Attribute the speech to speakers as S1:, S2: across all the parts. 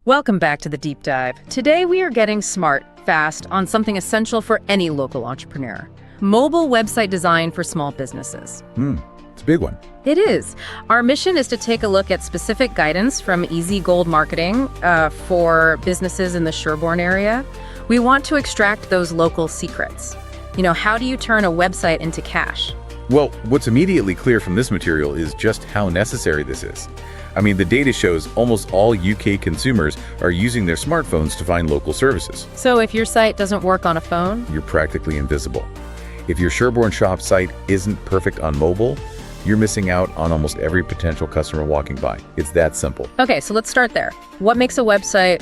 S1: Welcome back to the Deep Dive. Today we are getting smart, fast, on something essential for any local entrepreneur. Mobile website design for small businesses.
S2: It's a big one.
S1: It is. Our mission is to take a look at specific guidance from Easy Gold Marketing for businesses in the Sherborne area. We want to extract those local secrets. How do you turn a website into cash?
S2: Well, what's immediately clear from this material is just how necessary this is. I mean, the data shows almost all UK consumers are using their smartphones to find local services.
S1: So if your site doesn't work on a phone?
S2: You're practically invisible. If your Sherborne shop site isn't perfect on mobile, you're missing out on almost every potential customer walking by. It's that simple.
S1: Okay, so let's start there. What makes a website,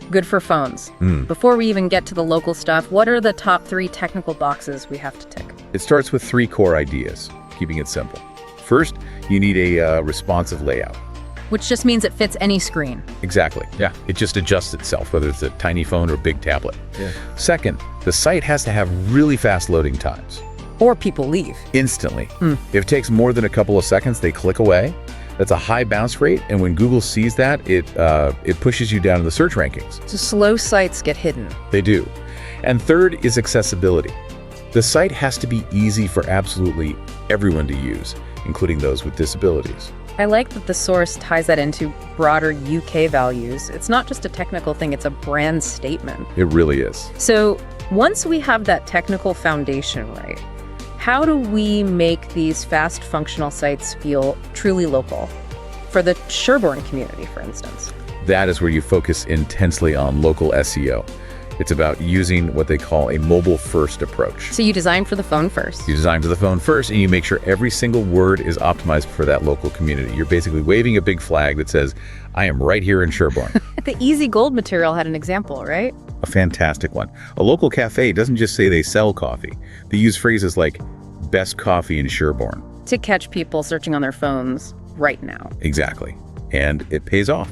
S1: good for phones? Before we even get to the local stuff, what are the top 3 technical boxes we have to tick?
S2: It starts with 3 core ideas, keeping it simple. First, you need a responsive layout.
S1: Which just means it fits any screen.
S2: Exactly. Yeah. It just adjusts itself, whether it's a tiny phone or a big tablet.
S3: Yeah.
S2: Second, the site has to have really fast loading times.
S1: Or people leave.
S2: Instantly. If it takes more than a couple of seconds, they click away. That's a high bounce rate, and when Google sees that, it pushes you down to the search rankings.
S1: So slow sites get hidden.
S2: They do. And third is accessibility. The site has to be easy for absolutely everyone to use, including those with disabilities.
S1: I like that the source ties that into broader UK values. It's not just a technical thing, it's a brand statement.
S2: It really is.
S1: So once we have that technical foundation right, how do we make these fast functional sites feel truly local? For the Sherborne community, for instance.
S2: That is where you focus intensely on local SEO. It's about using what they call a mobile-first approach.
S1: So you design for the phone first.
S2: You design for the phone first, and you make sure every single word is optimized for that local community. You're basically waving a big flag that says, I am right here in Sherborne.
S1: The Easy Gold material had an example, right?
S2: A fantastic one. A local cafe doesn't just say they sell coffee. They use phrases like, best coffee in Sherborne.
S1: To catch people searching on their phones right now.
S2: Exactly. And it pays off.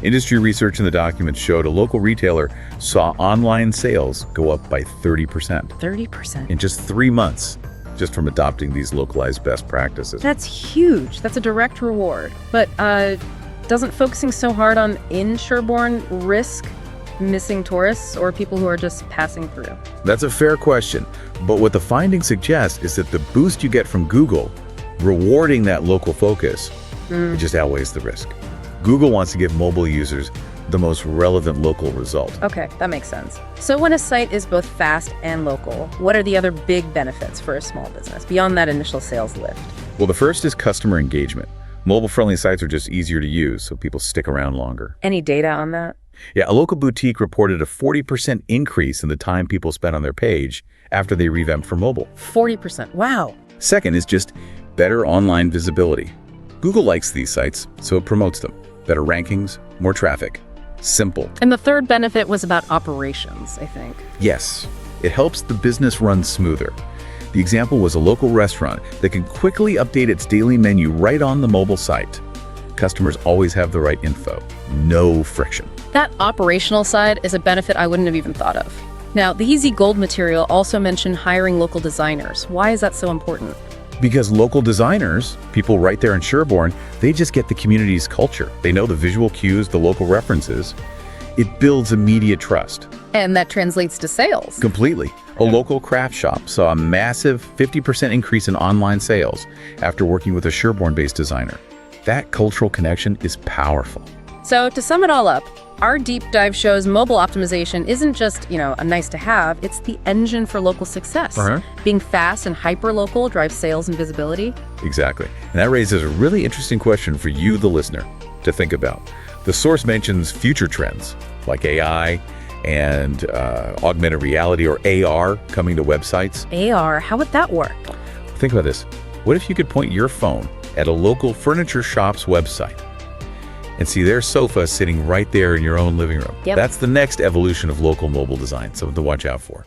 S2: Industry research in the documents showed a local retailer saw online sales go up by 30%.
S1: 30%?
S2: In just 3 months, just from adopting these localized best practices.
S1: That's huge. That's a direct reward. But doesn't focusing so hard on in Sherborne risk missing tourists or people who are just passing through?
S2: That's a fair question. But what the findings suggest is that the boost you get from Google rewarding that local focus, it just outweighs the risk. Google wants to give mobile users the most relevant local result.
S1: Okay, that makes sense. So when a site is both fast and local, what are the other big benefits for a small business beyond that initial sales lift?
S2: Well, the first is customer engagement. Mobile-friendly sites are just easier to use, so people stick around longer.
S1: Any data on that?
S2: Yeah, a local boutique reported a 40% increase in the time people spent on their page after they revamped for mobile.
S1: 40%, wow.
S2: Second is just better online visibility. Google likes these sites, so it promotes them. Better rankings, more traffic. Simple.
S1: And the third benefit was about operations, I think.
S2: Yes, it helps the business run smoother. The example was a local restaurant that can quickly update its daily menu right on the mobile site. Customers always have the right info. No friction.
S1: That operational side is a benefit I wouldn't have even thought of. Now, the Easy Gold material also mentioned hiring local designers. Why is that so important?
S2: Because local designers, people right there in Sherborne, they just get the community's culture. They know the visual cues, the local references. It builds immediate trust.
S1: And that translates to sales.
S2: Completely. A local craft shop saw a massive 50% increase in online sales after working with a Sherborne-based designer. That cultural connection is powerful.
S1: So to sum it all up, our deep dive shows mobile optimization isn't just, a nice to have, it's the engine for local success. Being fast and hyper-local drives sales and visibility.
S2: Exactly. And that raises a really interesting question for you, the listener, to think about. The source mentions future trends like AI and augmented reality or AR coming to websites.
S1: AR, how would that work?
S2: Think about this. What if you could point your phone at a local furniture shop's website and see their sofa sitting right there in your own living room?
S1: Yep.
S2: That's the next evolution of local mobile design, something to watch out for.